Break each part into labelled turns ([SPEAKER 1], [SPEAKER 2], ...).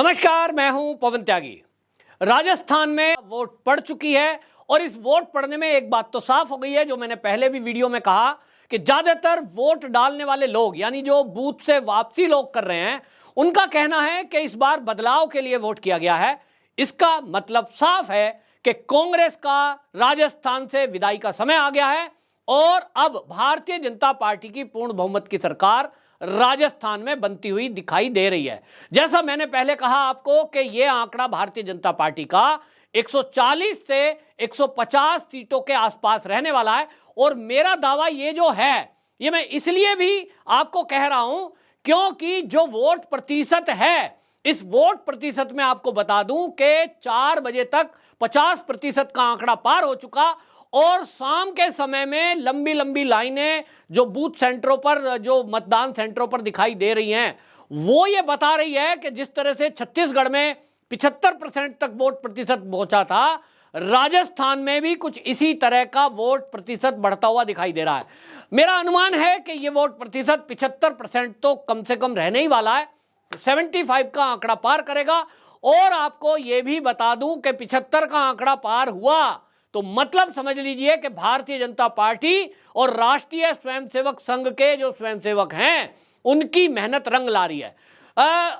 [SPEAKER 1] नमस्कार, मैं हूं पवन त्यागी। राजस्थान में वोट पड़ चुकी है और इस वोट पड़ने में एक बात तो साफ हो गई है, जो मैंने पहले भी वीडियो में कहा कि ज्यादातर वोट डालने वाले लोग यानी जो बूथ से वापसी लोग कर रहे हैं, उनका कहना है कि इस बार बदलाव के लिए वोट किया गया है। इसका मतलब साफ है कि कांग्रेस का राजस्थान से विदाई का समय आ गया है और अब भारतीय जनता पार्टी की पूर्ण बहुमत की सरकार राजस्थान में बनती हुई दिखाई दे रही है। जैसा मैंने पहले कहा आपको कि यह आंकड़ा भारतीय जनता पार्टी का 140 से 150 सीटों के आसपास रहने वाला है। और मेरा दावा ये जो है, ये मैं इसलिए भी आपको कह रहा हूं क्योंकि जो वोट प्रतिशत है, इस वोट प्रतिशत में आपको बता दूं कि 4 बजे तक 50% का आंकड़ा पार हो चुका और शाम के समय में लंबी लंबी लाइनें जो बूथ सेंटरों पर, जो मतदान सेंटरों पर दिखाई दे रही हैं, वो ये बता रही है कि जिस तरह से छत्तीसगढ़ में 75% तक वोट प्रतिशत पहुंचा था, राजस्थान में भी कुछ इसी तरह का वोट प्रतिशत बढ़ता हुआ दिखाई दे रहा है। मेरा अनुमान है कि ये वोट प्रतिशत 75% तो कम से कम रहने ही वाला है, 75 का आंकड़ा पार करेगा। और आपको यह भी बता दूं कि 75 का आंकड़ा पार हुआ तो मतलब समझ लीजिए कि भारतीय जनता पार्टी और राष्ट्रीय स्वयंसेवक संघ के जो स्वयंसेवक हैं, उनकी मेहनत रंग ला रही है।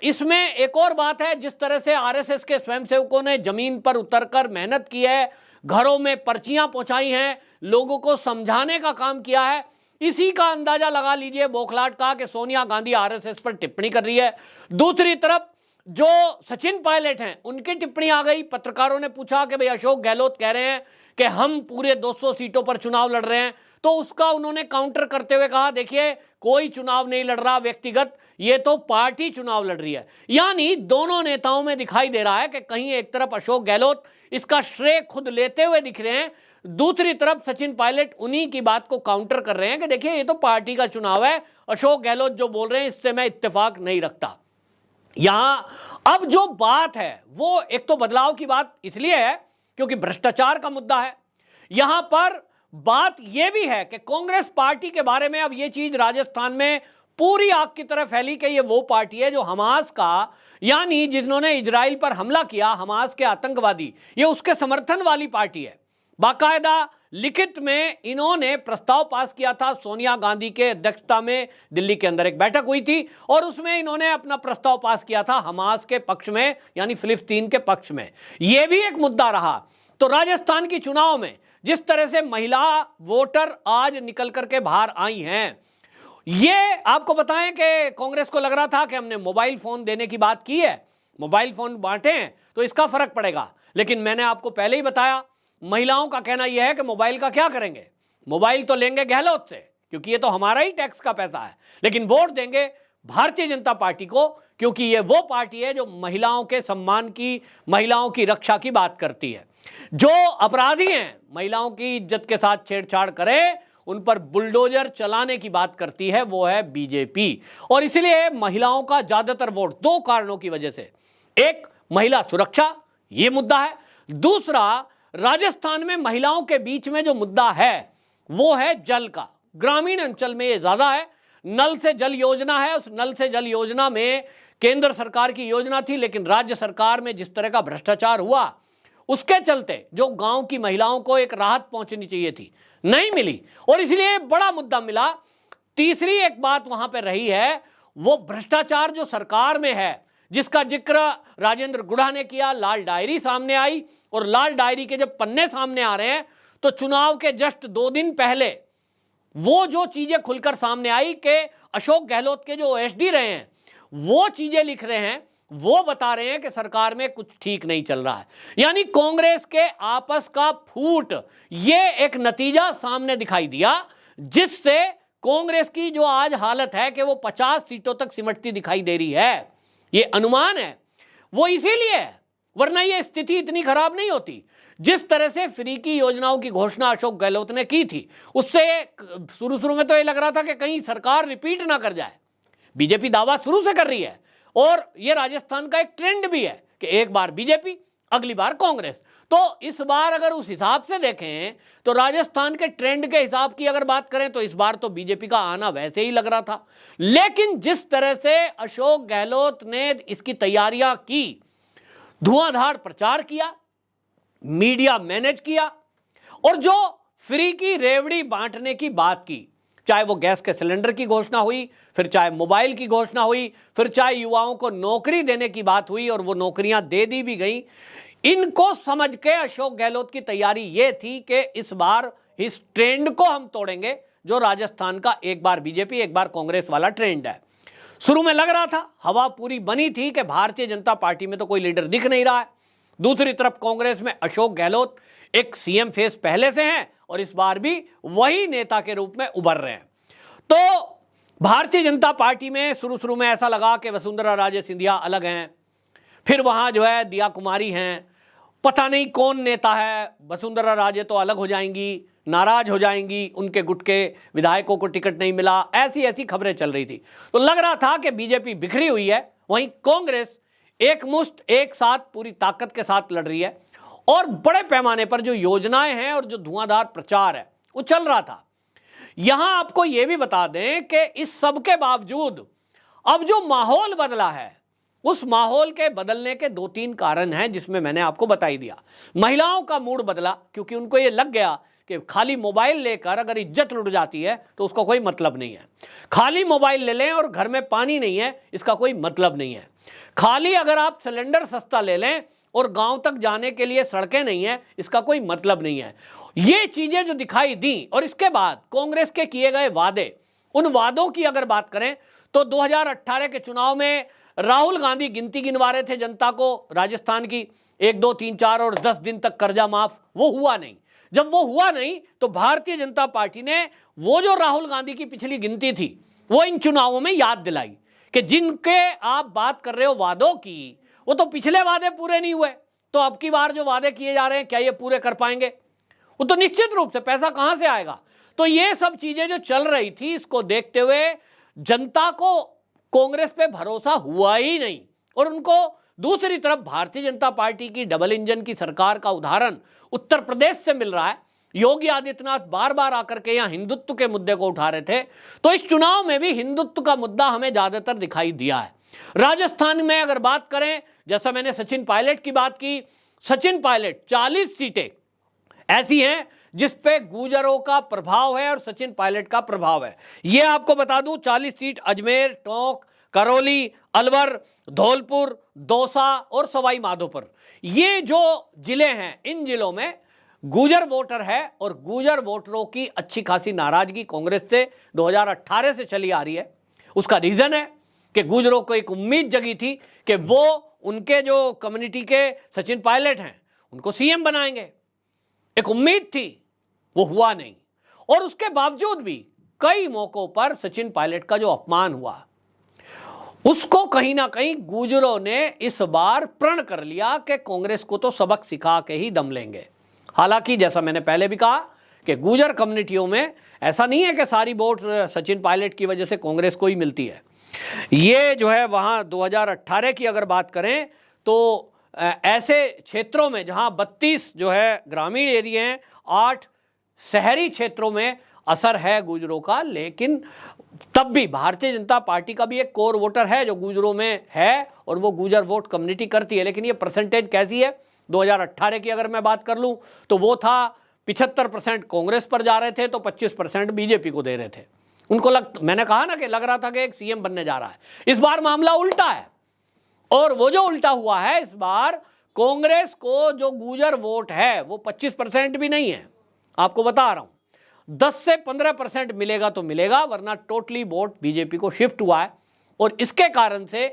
[SPEAKER 1] इसमें एक और बात है, जिस तरह से आरएसएस के स्वयंसेवकों ने जमीन पर उतरकर मेहनत की है, घरों में पर्चियां पहुंचाई हैं, लोगों को समझाने का काम किया है, इसी का अंदाजा लगा लीजिए बौखलाहट का कि सोनिया गांधी आरएसएस पर टिप्पणी कर रही है। दूसरी तरफ जो सचिन पायलट हैं, उनकी टिप्पणी आ गई। पत्रकारों ने पूछा कि भाई अशोक गहलोत कह रहे हैं कि हम पूरे 200 सीटों पर चुनाव लड़ रहे हैं, तो उसका उन्होंने काउंटर करते हुए कहा, देखिए कोई चुनाव नहीं लड़ रहा व्यक्तिगत, ये तो पार्टी चुनाव लड़ रही है। यानी दोनों नेताओं में दिखाई दे रहा है कि कहीं एक तरफ अशोक गहलोत इसका श्रेय खुद लेते हुए दिख रहे हैं, दूसरी तरफ सचिन पायलट उन्हीं की बात को काउंटर कर रहे हैं कि देखिए ये तो पार्टी का चुनाव है, अशोक गहलोत जो बोल रहे हैं इससे मैं इत्तेफाक नहीं रखता। यहां अब जो बात है वो एक तो बदलाव की बात इसलिए है क्योंकि भ्रष्टाचार का मुद्दा है। यहां पर बात यह भी है कि कांग्रेस पार्टी के बारे में अब यह चीज राजस्थान में पूरी आग की तरह फैली कि ये वो पार्टी है जो हमास का, यानी जिन्होंने इजराइल पर हमला किया, हमास के आतंकवादी, ये उसके समर्थन वाली पार्टी है। बाकायदा लिखित में इन्होंने प्रस्ताव पास किया था, सोनिया गांधी के अध्यक्षता में दिल्ली के अंदर एक बैठक हुई थी और उसमें इन्होंने अपना प्रस्ताव पास किया था हमास के पक्ष में, यानी फिलिस्तीन के पक्ष में। यह भी एक मुद्दा रहा। तो राजस्थान की चुनाव में जिस तरह से महिला वोटर आज निकल करके बाहर आई हैं, ये आपको बताएं कि कांग्रेस को लग रहा था कि हमने मोबाइल फोन देने की बात की है, मोबाइल फोन बांटे हैं तो इसका फर्क पड़ेगा। लेकिन मैंने आपको पहले ही बताया, महिलाओं का कहना यह है कि मोबाइल का क्या करेंगे, मोबाइल तो लेंगे गहलोत से क्योंकि ये तो हमारा ही टैक्स का पैसा है, लेकिन वोट देंगे भारतीय जनता पार्टी को क्योंकि ये वो पार्टी है जो महिलाओं के सम्मान की, महिलाओं की रक्षा की बात करती है। जो अपराधी हैं, महिलाओं की इज्जत के साथ छेड़छाड़ करें, उन पर बुलडोजर चलाने की बात करती है, वो है बीजेपी। और इसलिए महिलाओं का ज्यादातर वोट दो कारणों की वजह से, एक महिला सुरक्षा, ये मुद्दा है, दूसरा राजस्थान में महिलाओं के बीच में जो मुद्दा है वो है जल का। ग्रामीण अंचल में ये ज्यादा है। नल से जल योजना है, उस नल से जल योजना में केंद्र सरकार की योजना थी, लेकिन राज्य सरकार में जिस तरह का भ्रष्टाचार हुआ उसके चलते जो गांव की महिलाओं को एक राहत पहुंचनी चाहिए थी, नहीं मिली और इसलिए बड़ा मुद्दा मिला। तीसरी एक बात वहां पर रही है, वो भ्रष्टाचार जो सरकार में है, जिसका जिक्र राजेंद्र गुढ़ा ने किया। लाल डायरी सामने आई और लाल डायरी के जब पन्ने सामने आ रहे हैं तो चुनाव के जस्ट 2 दिन पहले वो जो चीजें खुलकर सामने आई कि अशोक गहलोत के जो ओएसडी रहे हैं वो चीजें लिख रहे हैं, वो बता रहे हैं कि सरकार में कुछ ठीक नहीं चल रहा है। यानी कांग्रेस के आपस का फूट, ये एक नतीजा सामने दिखाई दिया जिससे कांग्रेस की जो आज हालत है कि वो 50 सीटों तक सिमटती दिखाई दे रही है। ये अनुमान है, वो इसीलिए है, वरना ये स्थिति इतनी खराब नहीं होती। जिस तरह से फ्री की योजनाओं की घोषणा अशोक गहलोत ने की थी, उससे शुरू में तो ये लग रहा था कि कहीं सरकार रिपीट ना कर जाए। बीजेपी दावा शुरू से कर रही है और ये राजस्थान का एक ट्रेंड भी है कि एक बार बीजेपी अगली बार कांग्रेस। तो इस बार अगर उस हिसाब से देखें तो राजस्थान के ट्रेंड के हिसाब की अगर बात करें तो इस बार तो बीजेपी का आना वैसे ही लग रहा था। लेकिन जिस तरह से अशोक गहलोत ने इसकी तैयारियां की, धुआंधार प्रचार किया, मीडिया मैनेज किया, और जो फ्री की रेवड़ी बांटने की बात की, चाहे वो गैस के सिलेंडर की घोषणा हुई, फिर चाहे मोबाइल की घोषणा हुई, फिर चाहे युवाओं को नौकरी देने की बात हुई और वो नौकरियां दे दी भी गई, इनको समझ के अशोक गहलोत की तैयारी ये थी कि इस बार इस ट्रेंड को हम तोड़ेंगे जो राजस्थान का एक बार बीजेपी एक बार कांग्रेस वाला ट्रेंड है। शुरू में लग रहा था, हवा पूरी बनी थी कि भारतीय जनता पार्टी में तो कोई लीडर दिख नहीं रहा है, दूसरी तरफ कांग्रेस में अशोक गहलोत एक सीएम फेस पहले से हैं और इस बार भी वही नेता के रूप में उभर रहे हैं। तो भारतीय जनता पार्टी में शुरू में ऐसा लगा कि वसुंधरा राजे सिंधिया अलग हैं, फिर वहां जो है दिया कुमारी हैं, पता नहीं कौन नेता है, वसुंधरा राजे तो अलग हो जाएंगी, नाराज हो जाएंगी, उनके गुट के विधायकों को टिकट नहीं मिला, ऐसी खबरें चल रही थी। तो लग रहा था कि बीजेपी बिखरी हुई है, वहीं कांग्रेस एक मुश्त एक साथ पूरी ताकत के साथ लड़ रही है और बड़े पैमाने पर जो योजनाएं हैं और जो धुआंधार प्रचार है वो चल रहा था। यहां आपको यह भी बता दें कि इस सब के बावजूद अब जो माहौल बदला है, उस माहौल के बदलने के 2-3 कारण हैं जिसमें मैंने आपको बता ही दिया। महिलाओं का मूड बदला क्योंकि उनको यह लग गया कि खाली मोबाइल लेकर अगर इज्जत लुट जाती है तो उसका कोई मतलब नहीं है। खाली मोबाइल ले लें और घर में पानी नहीं है, इसका कोई मतलब नहीं है। खाली अगर आप सिलेंडर सस्ता ले लें और गांव तक जाने के लिए सड़कें नहीं है, इसका कोई मतलब नहीं है। ये चीजें जो दिखाई दी और इसके बाद कांग्रेस के किए गए वादे, उन वादों की अगर बात करें तो 2018 के चुनाव में राहुल गांधी गिनती गिनवा रहे थे जनता को राजस्थान की, 1, 2, 3, 4 और 10 दिन तक कर्जा माफ, वो हुआ नहीं। जब वो हुआ नहीं तो भारतीय जनता पार्टी ने वो जो राहुल गांधी की पिछली गिनती थी वो इन चुनावों में याद दिलाई कि जिनके आप बात कर रहे हो वादों की, वो तो पिछले वादे पूरे नहीं हुए, तो अब की बार जो वादे किए जा रहे हैं क्या ये पूरे कर पाएंगे? वो तो निश्चित रूप से पैसा कहां से आएगा? तो ये सब चीजें जो चल रही थी, इसको देखते हुए जनता को कांग्रेस पे भरोसा हुआ ही नहीं और उनको दूसरी तरफ भारतीय जनता पार्टी की डबल इंजन की सरकार का उदाहरण उत्तर प्रदेश से मिल रहा है। योगी आदित्यनाथ बार बार आकर के यहां हिंदुत्व के मुद्दे को उठा रहे थे, तो इस चुनाव में भी हिंदुत्व का मुद्दा हमें ज्यादातर दिखाई दिया है। राजस्थान में अगर बात करें, जैसा मैंने सचिन पायलट की बात की, सचिन पायलट 40 सीटें ऐसी हैं जिस पे गुर्जरों का प्रभाव है और सचिन पायलट का प्रभाव है। यह आपको बता दूं, 40 सीट अजमेर, टोंक, करौली, अलवर, धौलपुर, दौसा और सवाई माधोपुर, ये जो जिले हैं, इन जिलों में गुर्जर वोटर है और गुर्जर वोटरों की अच्छी खासी नाराजगी कांग्रेस से 2018 से चली आ रही है। उसका रीजन है कि गुर्जरों को एक उम्मीद जगी थी कि वो उनके जो कम्युनिटी के सचिन पायलट हैं उनको सीएम बनाएंगे, एक उम्मीद थी, वो हुआ नहीं। और उसके बावजूद भी कई मौकों पर सचिन पायलट का जो अपमान हुआ, उसको कहीं ना कहीं गुर्जरों ने इस बार प्रण कर लिया कि कांग्रेस को तो सबक सिखा के ही दम लेंगे। हालांकि जैसा मैंने पहले भी कहा कि गुर्जर कम्युनिटियों में ऐसा नहीं है कि सारी वोट सचिन पायलट की वजह से कांग्रेस को ही मिलती है। ये जो है वहां 2018 की अगर बात करें तो ऐसे क्षेत्रों में जहां 32 जो है ग्रामीण एरिया हैं, 8 शहरी क्षेत्रों में असर है गुर्जरों का, लेकिन तब भी भारतीय जनता पार्टी का भी एक कोर वोटर है जो गुर्जरों में है और वो गुर्जर वोट कम्युनिटी करती है। लेकिन ये परसेंटेज कैसी है? 2018 की अगर मैं बात कर लूं तो वो था 75% कांग्रेस पर जा रहे थे तो 25% बीजेपी को दे रहे थे। उनको मैंने कहा ना कि लग रहा था कि एक सीएम बनने जा रहा है। इस बार मामला उल्टा है और वो जो उल्टा हुआ है, इस बार कांग्रेस को जो गुर्जर वोट है वो 25% भी नहीं है। आपको बता रहा हूं, 10 से 15% मिलेगा तो मिलेगा, वरना टोटली वोट बीजेपी को शिफ्ट हुआ है। और इसके कारण से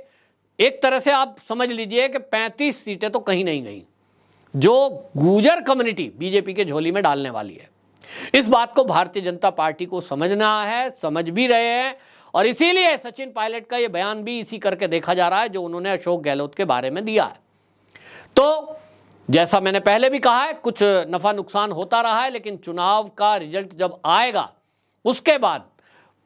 [SPEAKER 1] एक तरह से आप समझ लीजिए कि 35 सीटें तो कहीं नहीं गई जो गुर्जर कम्युनिटी बीजेपी के झोली में डालने वाली है। इस बात को भारतीय जनता पार्टी को समझना है, समझ भी रहे हैं, और इसीलिए सचिन पायलट का यह बयान भी इसी करके देखा जा रहा है जो उन्होंने अशोक गहलोत के बारे में दिया है। तो जैसा मैंने पहले भी कहा है, कुछ नफा नुकसान होता रहा है, लेकिन चुनाव का रिजल्ट जब आएगा उसके बाद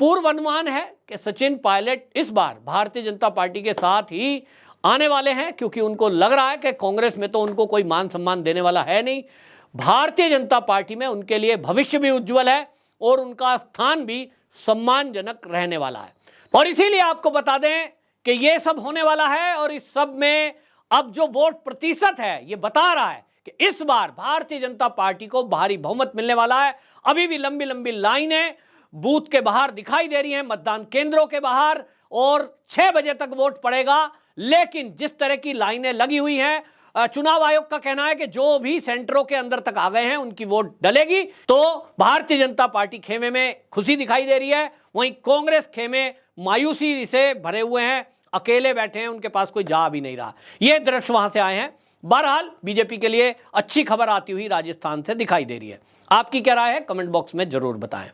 [SPEAKER 1] पूर्व अनुमान है कि सचिन पायलट इस बार भारतीय जनता पार्टी के साथ ही आने वाले हैं, क्योंकि उनको लग रहा है कि कांग्रेस में तो उनको कोई मान सम्मान देने वाला है नहीं। भारतीय जनता पार्टी में उनके लिए भविष्य भी उज्जवल है और उनका स्थान भी सम्मानजनक रहने वाला है। और इसीलिए आपको बता दें कि यह सब होने वाला है और इस सब में अब जो वोट प्रतिशत है ये बता रहा है कि इस बार भारतीय जनता पार्टी को भारी बहुमत मिलने वाला है। अभी भी लंबी लंबी लाइनें बूथ के बाहर दिखाई दे रही हैं, मतदान केंद्रों के बाहर, और 6 बजे तक वोट पड़ेगा। लेकिन जिस तरह की लाइनें लगी हुई हैं, चुनाव आयोग का कहना है कि जो भी सेंटरों के अंदर तक आ गए हैं उनकी वोट डलेगी। तो भारतीय जनता पार्टी खेमे में खुशी दिखाई दे रही है, वहीं कांग्रेस खेमे मायूसी से भरे हुए हैं, अकेले बैठे हैं, उनके पास कोई जा भी नहीं रहा। ये दृश्य वहां से आए हैं। बहरहाल बीजेपी के लिए अच्छी खबर आती हुई राजस्थान से दिखाई दे रही है। आपकी क्या राय है, कमेंट बॉक्स में जरूर बताएं।